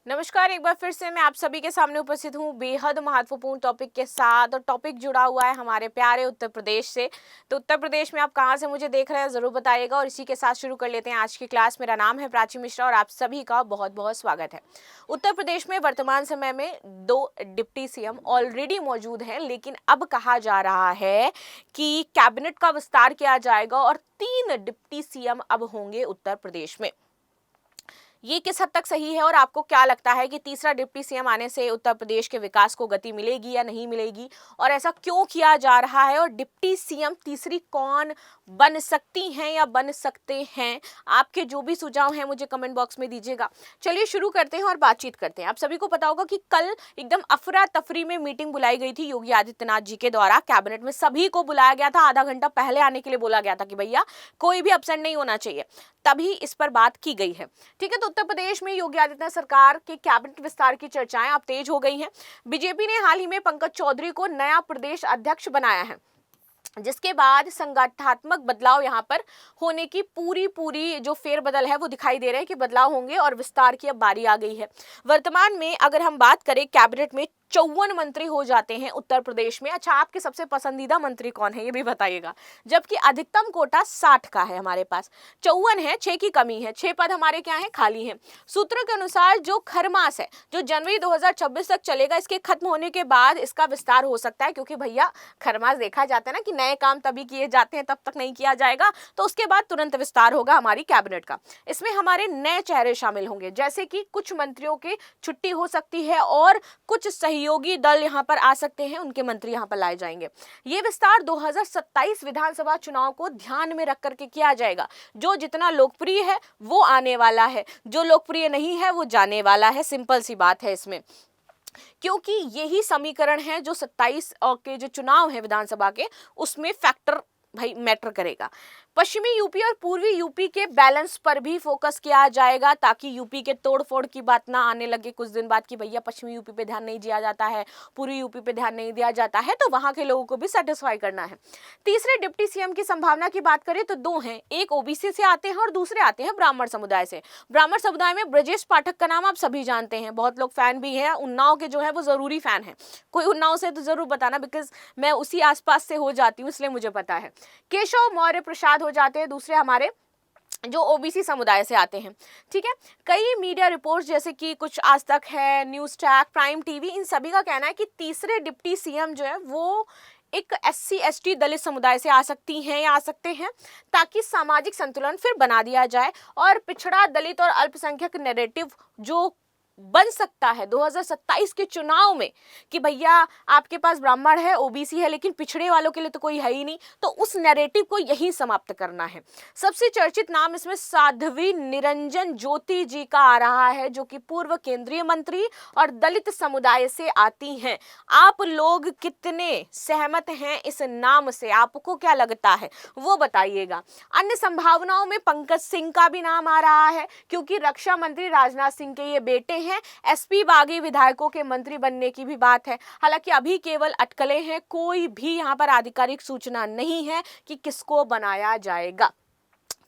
नमस्कार, एक बार फिर से मैं आप सभी के सामने उपस्थित हूँ बेहद महत्वपूर्ण टॉपिक के साथ। और टॉपिक जुड़ा हुआ है हमारे प्यारे उत्तर प्रदेश से। तो उत्तर प्रदेश में आप कहाँ से मुझे देख रहे हैं ज़रूर बताइएगा। और इसी के साथ शुरू कर लेते हैं आज की क्लास। मेरा नाम है प्राची मिश्रा और आप सभी का बहुत बहुत स्वागत है। उत्तर प्रदेश में वर्तमान समय में 2 डिप्टी सीएम ऑलरेडी मौजूद हैं, लेकिन अब कहा जा रहा है कि कैबिनेट का विस्तार किया जाएगा और 3 डिप्टी सीएम अब होंगे उत्तर प्रदेश में। ये किस हद तक सही है और आपको क्या लगता है कि तीसरा डिप्टी सीएम आने से उत्तर प्रदेश के विकास को गति मिलेगी या नहीं मिलेगी, और ऐसा क्यों किया जा रहा है, और डिप्टी सीएम तीसरी कौन बन सकती हैं या बन सकते हैं? आपके जो भी सुझाव हैं मुझे कमेंट बॉक्स में दीजिएगा। चलिए शुरू करते हैं और बातचीत करते हैं। आप सभी को पता होगा कि कल एकदम अफरा तफरी में मीटिंग बुलाई गई थी योगी आदित्यनाथ जी के द्वारा। कैबिनेट में सभी को बुलाया गया था, आधा घंटा पहले आने के लिए बोला गया था कि भैया कोई भी एब्सेंट नहीं होना चाहिए, तभी इस पर बात की गई है। ठीक है, तो उत्तर प्रदेश में योगी आदित्यनाथ सरकार के कैबिनेट विस्तार की चर्चाएं अब तेज हो गई हैं। बीजेपी ने हाल ही में पंकज चौधरी को नया प्रदेश अध्यक्ष बनाया है, जिसके बाद संगठनात्मक बदलाव यहां पर होने की पूरी जो फेरबदल है वो दिखाई दे रहे हैं कि बदलाव होंगे और विस्तार की अब बारी आ गई है। वर्तमान में अगर हम बात करें, कैबिनेट में 54 मंत्री हो जाते हैं उत्तर प्रदेश में। अच्छा, आपके सबसे पसंदीदा मंत्री कौन है ये भी बताइएगा, जबकि अधिकतम कोटा 60 का है हमारे पास। 54 है, 6 की कमी है, 6 पद हमारे क्या है, खाली हैं। सूत्रों के अनुसार जो खरमास है, जो जनवरी 2026 तक चलेगा, इसके खत्म होने के बाद इसका विस्तार हो सकता है, क्योंकि भैया खरमास देखा जाता है ना कि नए काम तभी किए जाते हैं, तब तक नहीं किया जाएगा, तो उसके बाद तुरंत विस्तार होगा हमारी कैबिनेट का। इसमें हमारे नए चेहरे शामिल होंगे, जैसे कि कुछ मंत्रियों की छुट्टी हो सकती है और कुछ सहयोगी दल यहां पर आ सकते हैं, उनके मंत्री यहां पर लाए जाएंगे। ये विस्तार 2027 विधानसभा चुनाव को ध्यान में रख करके किया जाएगा। जो जितना लोकप्रिय है वो आने वाला है, जो लोकप्रिय नहीं है वो जाने वाला है। सिंपल सी बात है इसमें, क्योंकि यही समीकरण है जो 27 के जो चुनाव है विधानसभा के, उसमें फैक्टर भाई मैटर करेगा। पश्चिमी यूपी और पूर्वी यूपी के बैलेंस पर भी फोकस किया जाएगा, ताकि यूपी के तोड़फोड़ की बात ना आने लगे कुछ दिन बाद कि भैया पश्चिमी यूपी पे ध्यान नहीं दिया जाता है, पूर्वी यूपी पे ध्यान नहीं दिया जाता है, तो वहां के लोगों को भी सेटिस्फाई करना है। तीसरे डिप्टी सीएम की संभावना की बात करें तो 2 हैं, एक ओबीसी से आते हैं और दूसरे आते हैं ब्राह्मण समुदाय से। ब्राह्मण समुदाय में ब्रजेश पाठक का नाम आप सभी जानते हैं, बहुत लोग फैन भी हैं, उन्नाव के जो है वो जरूरी फैन है। कोई उन्नाव से तो जरूर बताना, बिकॉज मैं उसी आसपास से हो जाती हूँ, इसलिए मुझे पता है। केशव मौर्य प्रसाद हो जाते हैं दूसरे हमारे जो ओबीसी समुदाय से आते हैं। ठीक है, कई मीडिया रिपोर्ट्स जैसे कि कुछ आज तक है, न्यूज टैग, प्राइम टीवी, इन सभी का कहना है कि तीसरे डिप्टी सीएम जो है वो एक एससी एसटी दलित समुदाय से आ सकती हैं या आ सकते हैं, ताकि सामाजिक संतुलन फिर बना दिया जाए और पिछड़ा, दलित और अल्पसंख्यक नैरेटिव जो बन सकता है 2027 के चुनाव में कि भैया आपके पास ब्राह्मण है, ओबीसी है, लेकिन पिछड़े वालों के लिए तो कोई है ही नहीं, तो उस नैरेटिव को यही समाप्त करना है। सबसे चर्चित नाम इसमें साध्वी निरंजन ज्योति जी का आ रहा है, जो कि पूर्व केंद्रीय मंत्री और दलित समुदाय से आती हैं। आप लोग कितने सहमत हैं इस नाम से? आपको क्या लगता है वो बताइएगा। अन्य संभावनाओं में पंकज सिंह का भी नाम आ रहा है, क्योंकि रक्षा मंत्री राजनाथ सिंह के ये बेटे हैं। एसपी बागी विधायकों के मंत्री बनने की भी बात है, हालांकि अभी केवल अटकलें हैं, कोई भी यहां पर आधिकारिक सूचना नहीं है कि किसको बनाया जाएगा।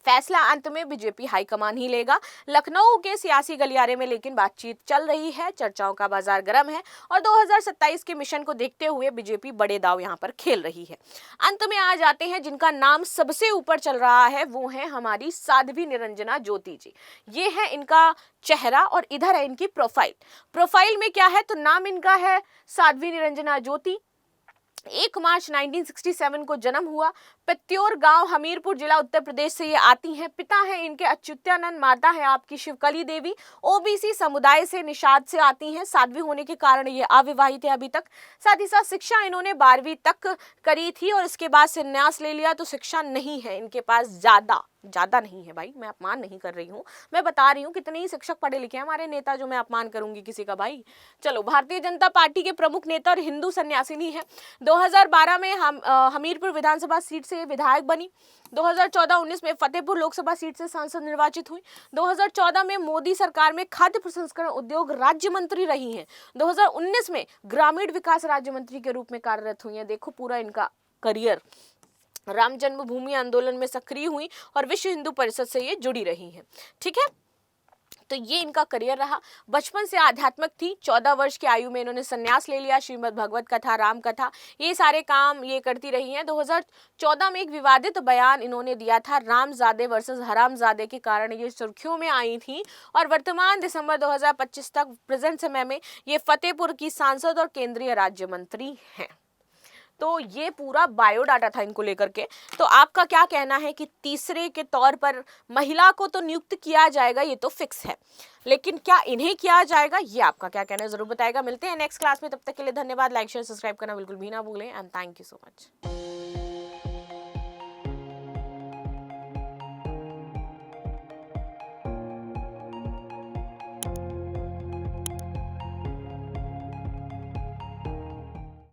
फैसला अंत में बीजेपी हाईकमान ही लेगा। लखनऊ के सियासी गलियारे में लेकिन बातचीत चल रही है, चर्चाओं का बाजार गर्म है और 2027 के मिशन को देखते हुए बीजेपी बड़े दाव यहां पर खेल रही है। अंत में आ जाते हैं जिनका नाम सबसे ऊपर चल रहा है, वो है हमारी साध्वी निरंजना ज्योति जी। ये है इनका चेहरा और इधर है इनकी प्रोफाइल। प्रोफाइल में क्या है तो नाम इनका है साध्वी निरंजना ज्योति। 1 मार्च 1967 को जन्म हुआ। पित्योर गांव हमीरपुर जिला उत्तर प्रदेश से ये आती हैं। पिता है इनके अच्युतानंद, माता है आपकी शिवकली देवी। ओबीसी समुदाय से, निषाद से आती हैं। साध्वी होने के कारण ये अविवाहित है अभी तक। साथ ही साथ शिक्षा इन्होंने 12वीं तक करी थी और इसके बाद संन्यास ले लिया, तो शिक्षा नहीं है इनके पास, ज्यादा नहीं है भाई, मैं अपमान नहीं कर रही हूँ, मैं बता रही हूँ कितने ही शिक्षक पढ़े लिखे हैं हमारे नेता, जो मैं अपमान करूंगी किसी का भाई। चलो, भारतीय जनता पार्टी के प्रमुख नेता और हिंदू सन्यासिनी है। 2012 में हमीरपुर विधानसभा सीट से विधायक बनी। 2014-19 में फतेहपुर लोकसभा सीट से सांसद निर्वाचित हुई। 2014 में मोदी सरकार में खाद्य प्रसंस्करण उद्योग राज्य मंत्री रही हैं। 2019 में ग्रामीण विकास राज्य मंत्री के रूप में कार्यरत हुई हैं। देखो पूरा इनका करियर। राम जन्मभूमि आंदोलन में सक्रिय हुई और विश्व हिंदू परिषद से ये जुड़ी रही हैं। ठीक है, तो ये इनका करियर रहा। बचपन से आध्यात्मिक थी, 14 वर्ष की आयु में इन्होंने संन्यास ले लिया। श्रीमद् भगवत कथा, राम कथा, ये सारे काम ये करती रही हैं। 2014 में एक विवादित बयान इन्होंने दिया था, रामजादे वर्सेस हरामजादे के कारण ये सुर्खियों में आई थी। और वर्तमान दिसंबर 2025 तक प्रेजेंट समय में ये फतेहपुर की सांसद और केंद्रीय राज्य मंत्री हैं। तो ये पूरा बायोडाटा था इनको लेकर के। तो आपका क्या कहना है कि तीसरे के तौर पर महिला को तो नियुक्त किया जाएगा, ये तो फिक्स है, लेकिन क्या इन्हें किया जाएगा, ये आपका क्या कहना है जरूर बताएगा। मिलते हैं नेक्स्ट क्लास में, तब तक के लिए धन्यवाद। लाइक शेयर सब्सक्राइब करना बिल्कुल भी ना भूलें and thank you so much.